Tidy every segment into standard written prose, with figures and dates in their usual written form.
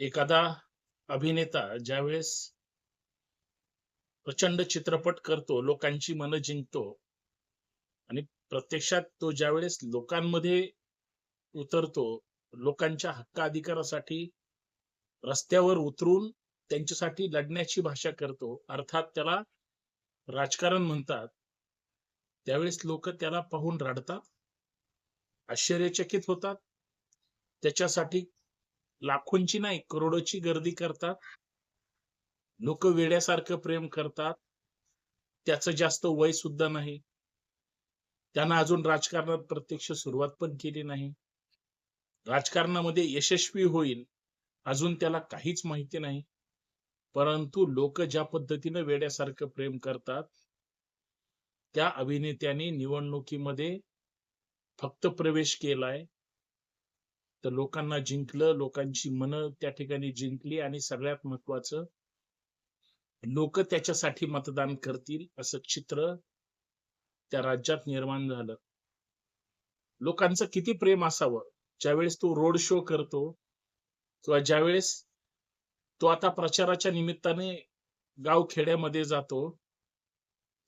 एखादा अभिनेता ज्यावेळेस प्रचंड चित्रपट करतो, लोकांची मनं जिंकतो आणि प्रत्यक्षात तो ज्यावेळेस लोकांमध्ये उतरतो, लोकांच्या हक्क अधिकारासाठी रस्त्यावर उतरून त्यांच्यासाठी लढण्याची भाषा करतो. अर्थात त्याला राजकारण म्हणतात. त्यावेळेस लोकं त्याला पाहून रडतात, आश्चर्यचकित होतात. त्याच्यासाठी लाखोंची नाही, करोडोची गर्दी करतात. लोकं वेड्यासारखं प्रेम करतात. त्याचं जास्त वय सुद्धा नाही. त्यानं अजून राजकारणात प्रत्यक्ष सुरुवात पण केली नाही. राजकारणामध्ये यशस्वी होईल, अजून त्याला काहीच माहिती नाही. परंतु लोकं ज्या पद्धतीनं वेड्यासारखं प्रेम करतात, त्या अभिनेत्याने निवडणुकीमध्ये फक्त प्रवेश केलाय, तर लोकांना जिंकलं, लोकांची मनं त्या ठिकाणी जिंकली आणि सगळ्यात महत्त्वाचं लोकं त्याच्यासाठी मतदान करतील असं चित्र त्या राज्यात निर्माण झालं. लोकांचं किती प्रेम असावं, ज्यावेळेस तो रोड शो करतो किंवा ज्यावेळेस तो आता प्रचाराच्या निमित्ताने गावखेड्यामध्ये जातो.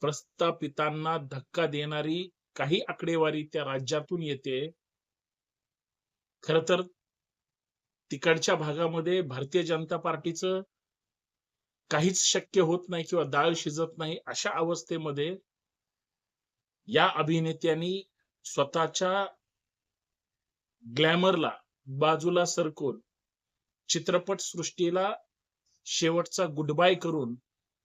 प्रस्थापितांना धक्का देणारी काही आकडेवारी त्या राज्यातून येते. खरं तर तिकडच्या भागामध्ये भारतीय जनता पार्टीचं काहीच शक्य होत नाही किंवा डाळ शिजत नाही. अशा अवस्थेमध्ये या अभिनेत्यांनी स्वतःच्या ग्लॅमरला बाजूला सरकवून चित्रपटसृष्टीला शेवटचा गुड बाय करून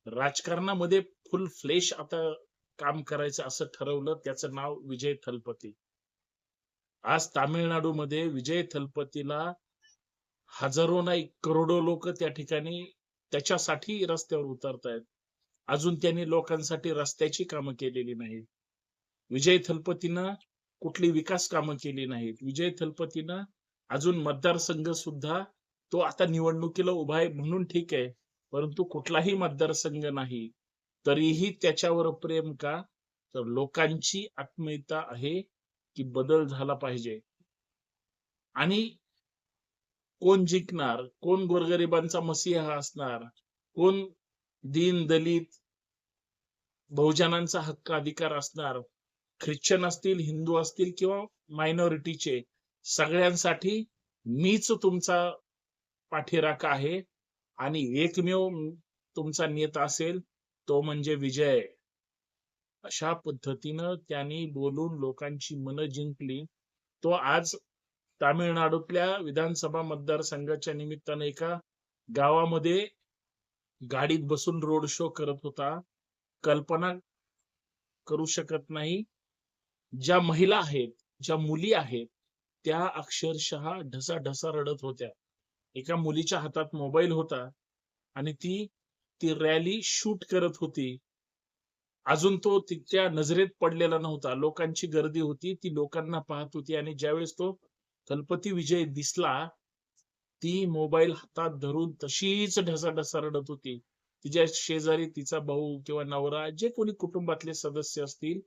राजकारणामध्ये फुल फ्लेश आता काम करायचं असं ठरवलं. त्याचं नाव विजय थलपती. आज तामिळनाडूमध्ये विजय थलपतीला हजारो नाही करोडो लोक त्या ठिकाणी त्याच्यासाठी रस्त्यावर उतरतायत. अजून त्यांनी लोकांसाठी रस्त्याची कामं केलेली नाहीत. विजय थलपतीनं कुठली विकास कामं केली नाहीत. विजय थलपतीनं अजून मतदारसंघ सुद्धा तो आता निवडणुकीला उभा आहे म्हणून ठीक आहे. परंतु कुठलाही मतदारसंघ नाही. तरीही त्याच्यावर प्रेम का? तर लोकांची आत्मीयता आहे की बदल झाला पाहिजे. आणि कोण जिंकणार? कोण गोरगरिबांचा मसीहा असणार? कोण दीन दलित बहुजनांचा हक्क अधिकार असणार? ख्रिश्चन असतील, हिंदू असतील किंवा मायनॉरिटीचे सगळ्यांसाठी मीच तुमचा पाठीराखा आहे आणि एकमेव तुमचा नेता असेल तो म्हणजे विजय. अशा पद्धतीनं त्यांनी बोलून लोकांची मनं जिंकली. तो आज तामिळनाडूतल्या विधानसभा मतदारसंघाच्या निमित्तानं एका गावामध्ये गाडीत बसून रोड शो करत होता. कल्पना करू शकत नाही. ज्या महिला आहेत, ज्या मुली आहेत, त्या अक्षरशः ढसाढसा रडत होत्या. एका मुलीच्या हातात मोबाईल होता आणि ती रॅली शूट करत होती. अजून तो तिच्या नजरेत पडलेला नव्हता. लोकांची गर्दी होती. ती लोकांना पाहत होती आणि ज्यावेळेस तो थलपती विजय दिसला, ती मोबाईल हातात धरून तशीच ढसाढसा रडत होती. तिच्या शेजारी तिचा भाऊ किंवा नवरा जे कोणी कुटुंबातले सदस्य असतील,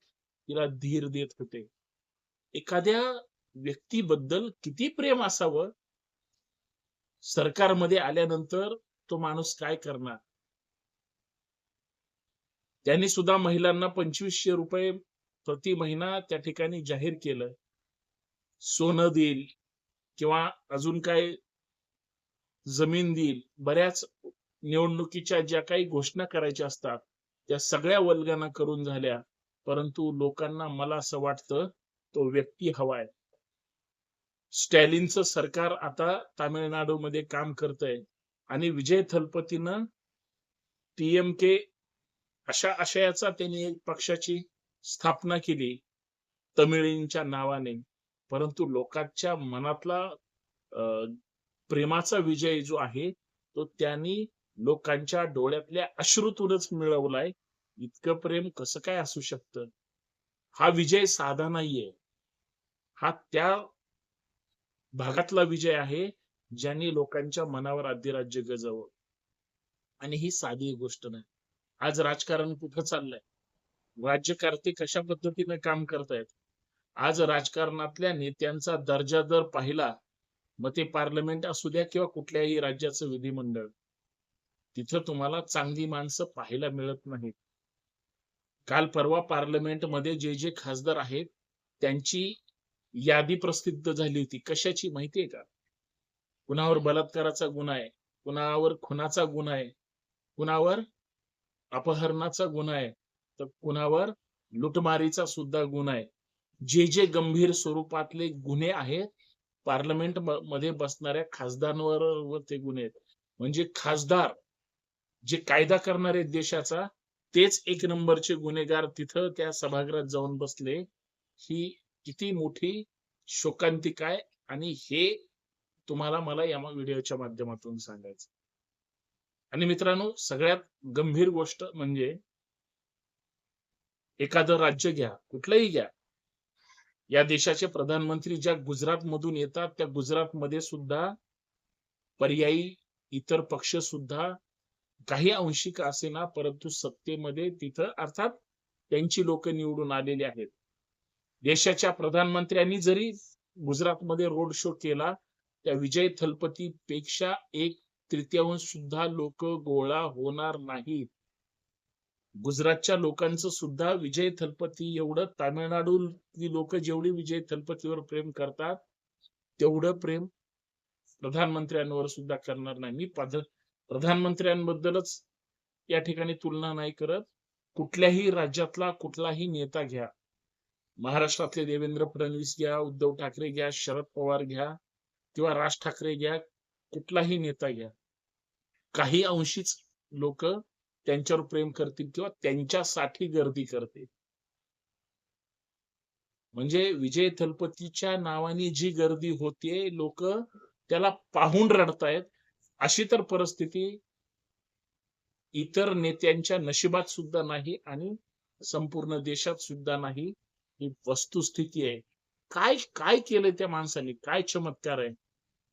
तिला धीर देत होते. एखाद्या व्यक्तीबद्दल किती प्रेम असावं, सरकारमध्ये आल्यानंतर तो माणूस काय करणार? त्यांनी सुद्धा महिलांना ₹2500 प्रति महिना त्या ठिकाणी जाहीर केलं. सोनं देईल किंवा अजून काय जमीन देईल. बऱ्याच निवडणुकीच्या ज्या काही घोषणा करायच्या असतात, त्या सगळ्या वल्गना करून झाल्या. परंतु लोकांना मला असं वाटतं, तो व्यक्ती हवाय. स्टॅलिनचं सरकार आता तामिळनाडूमध्ये काम करतंय आणि विजय थलपतीनं टीएमके अशा आशयाचा त्यांनी एक पक्षाची स्थापना केली तमिळींच्या नावाने. परंतु लोकांच्या मनातला प्रेमाचा विजय जो आहे तो त्यांनी लोकांच्या डोळ्यातल्या अश्रूतूनच मिळवलाय. इतकं प्रेम कसं काय असू शकतं? हा विजय साधा नाहीये. हा त्या भागातला विजय आहे ज्यांनी लोकांच्या मनावर अधिराज्य गजवलं. आणि ही साधी गोष्ट नाही. आज राजकारण कुठं चाललंय? राज्यकर्ते कशा पद्धतीने काम करतायत? आज राजकारणातल्या नेत्यांचा दर्जा जर पाहिला, मग ते पार्लमेंट असू द्या किंवा कुठल्याही राज्याचं विधिमंडळ, तिथं तुम्हाला चांगली माणसं पाहायला मिळत नाहीत. काल परवा पार्लमेंटमध्ये जे जे खासदार आहेत त्यांची यादी प्रसिद्ध झाली होती. कशाची माहितीये का? कुणावर बलात्काराचा गुन्हा आहे, कुणावर खुनाचा गुन्हा आहे, कुणावर अपहरणाचा गुन्हा आहे, तर कुणावर लुटमारीचा सुद्धा गुन्हा आहे. जे जे गंभीर स्वरूपातले गुन्हे आहेत पार्लमेंट मध्ये बसणाऱ्या खासदारांवर ते गुन्हे आहेत. म्हणजे खासदार जे कायदा करणारे आहेत देशाचा, तेच एक नंबरचे गुन्हेगार तिथं त्या सभागृहात जाऊन बसले. ही किती मोठी शोकांतिका आहे आणि हे तुम्हाला मला या व्हिडिओच्या माध्यमातून सांगायचं. आणि मित्रांनो, सगळ्यात गंभीर गोष्ट म्हणजे एखादं राज्य घ्या, कुठलंही घ्या, या देशाचे प्रधानमंत्री ज्या गुजरात मधून येतात त्या गुजरातमध्ये सुद्धा पर्यायी इतर पक्ष सुद्धा काही अंशी का असेना परंतु सत्तेमध्ये तिथं अर्थात त्यांची लोक निवडून आलेली आहेत. देशाच्या प्रधानमंत्र्यांनी जरी गुजरातमध्ये रोड शो केला, त्या विजय थलपती पेक्षा 1/3 सुद्धा लोक गोळा होणार नाहीत. गुजरातच्या लोकांचं सुद्धा विजय थलपती एवढं तामिळनाडूतली लोक जेवढी विजय थलपतीवर प्रेम करतात तेवढं प्रेम प्रधानमंत्र्यांवर सुद्धा करणार नाही. मी प्रधानमंत्र्यांबद्दलच या ठिकाणी तुलना नाही करत. कुठल्याही राज्यातला कुठलाही नेता घ्या, महाराष्ट्रातले देवेंद्र फडणवीस घ्या, उद्धव ठाकरे घ्या, शरद पवार घ्या किंवा राज ठाकरे घ्या, कुठलाही नेता घ्या, काही अंशीच लोक त्यांच्यावर प्रेम करतील किंवा त्यांच्यासाठी गर्दी करतील. म्हणजे विजय थलपतीच्या नावाने जी गर्दी होते, लोक त्याला पाहून रडतायत. अशी तर परिस्थिती इतर नेत्यांच्या नशिबात सुद्धा नाही आणि संपूर्ण देशात सुद्धा नाही. ही वस्तुस्थिती आहे. काय काय केलंय त्या माणसाने, काय चमत्कार आहे.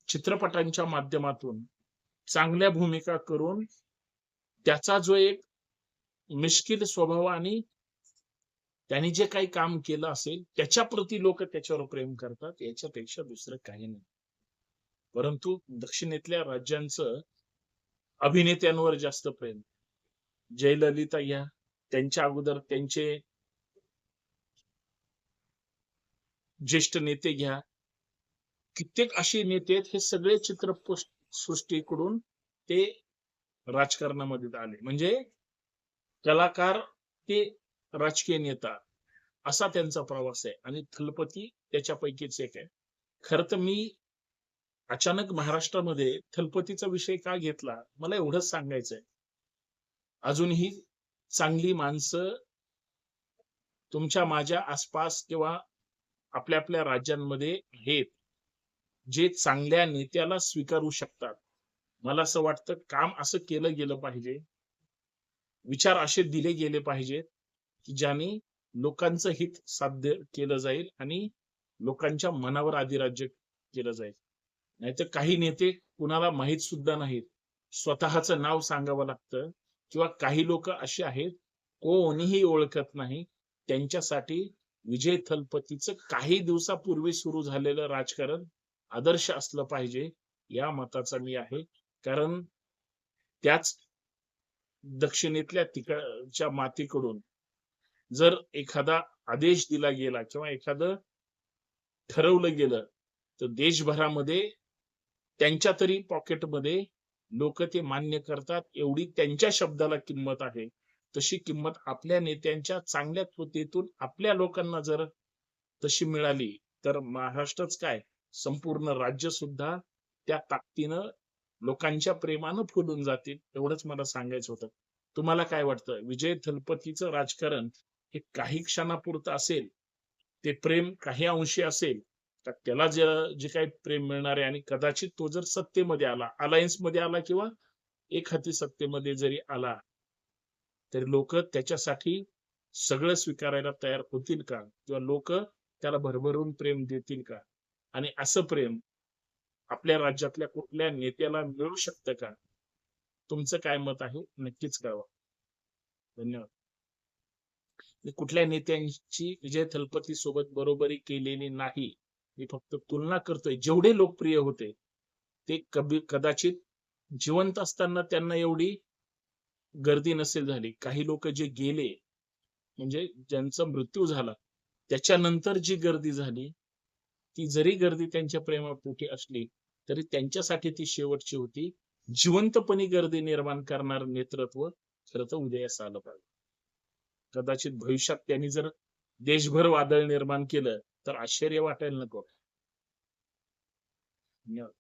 चित्रपटांच्या माध्यमातून चांगल्या भूमिका करून त्याचा जो एक मिश्किल स्वभाव आणि त्यांनी जे काही काम केलं असेल त्याच्या प्रती लोक त्याच्यावर प्रेम करतात, याच्यापेक्षा दुसरं काही नाही. परंतु दक्षिणेतल्या राज्यांचं अभिनेत्यांवर जास्त प्रेम. जयललिता या, त्यांच्या अगोदर त्यांचे ज्येष्ठ नेते घ्या, कित्येक असे नेते आहेत, हे सगळे चित्रपट सृष्टीकडून ते राजकारणामध्ये आले. म्हणजे कलाकार ते राजकीय नेता असा त्यांचा प्रवास आहे आणि थलपती त्याच्यापैकीच एक आहे. खरं तर मी अचानक महाराष्ट्रामध्ये थलपतीचा विषय का घेतला, मला एवढंच सांगायचंय. अजूनही चांगली माणसं तुमच्या माझ्या आसपास किंवा आपल्या आपल्या राज्यांमध्ये आहेत, जे चांगल्या नेत्याला स्वीकारू शकतात. मला असं वाटतं काम असं केलं गेलं पाहिजे, विचार असे दिले गेले पाहिजेत की ज्याने लोकांचं हित साध्य केलं जाईल आणि लोकांच्या मनावर अधिराज्य केलं जाईल. नाहीतर काही नेते कुणाला माहित सुद्धा नाहीत, स्वतःचं नाव सांगावं लागतं. किंवा काही लोक असे आहेत कोणीही ओळखत नाही. त्यांच्यासाठी विजय थलपतीचं काही दिवसापूर्वी सुरू झालेलं राजकारण आदर्श असलं पाहिजे, या मताचा मी आहे. कारण त्याच दक्षिणेतल्या तिकडच्या मातीकडून जर एखादा आदेश दिला गेला किंवा एखादं ठरवलं गेलं तर देशभरामध्ये त्यांच्या तरी पॉकेटमध्ये लोक ते मान्य करतात. एवढी त्यांच्या शब्दाला किंमत आहे. तशी किंमत आपल्या नेत्यांच्या चांगल्या कृतीतून आपल्या लोकांना जर तशी मिळाली तर महाराष्ट्रच काय, संपूर्ण राज्य सुद्धा त्या ताकदीनं लोकांच्या प्रेमानं फुलून जातील. एवढंच मला सांगायचं होतं. तुम्हाला काय वाटतं, विजय थलपतीचं राजकारण हे काही क्षणापुरतं असेल, ते प्रेम काही अंशी असेल, तर त्याला जे काही प्रेम मिळणार आहे आणि कदाचित तो जर सत्तेमध्ये आला, अलायन्स मध्ये आला किंवा एकहाती सत्तेमध्ये जरी आला, तर लोक त्याच्यासाठी सगळं स्वीकारायला तयार होतील का, किंवा लोक त्याला भरभरून प्रेम देतील का? आणि असं प्रेम आपल्या राज्यातल्या कुठल्या नेत्याला मिळू शकतं का? तुमचं काय मत आहे नक्कीच कळवा. धन्यवाद. कुठल्या नेत्यांची विजय थलपती सोबत बरोबरी केलेली नाही मी फक्त तुलना करतोय. जेवढे लोकप्रिय होते ते कदाचित जिवंत असताना त्यांना एवढी गर्दी नसेल झाली. काही लोक जे गेले म्हणजे ज्यांचा मृत्यू झाला त्याच्यानंतर जी गर्दी झाली ती जरी गर्दी त्यांच्या प्रेमापोटी असली तरी त्यांच्यासाठी ती शेवटची होती. जिवंतपणी गर्दी निर्माण करणार नेतृत्व खरं तर उदयास आलं पाहिजे. कदाचित भविष्यात त्यांनी जर देशभर वादळ निर्माण केलं तर आश्चर्य वाटायला नको. धन्यवाद.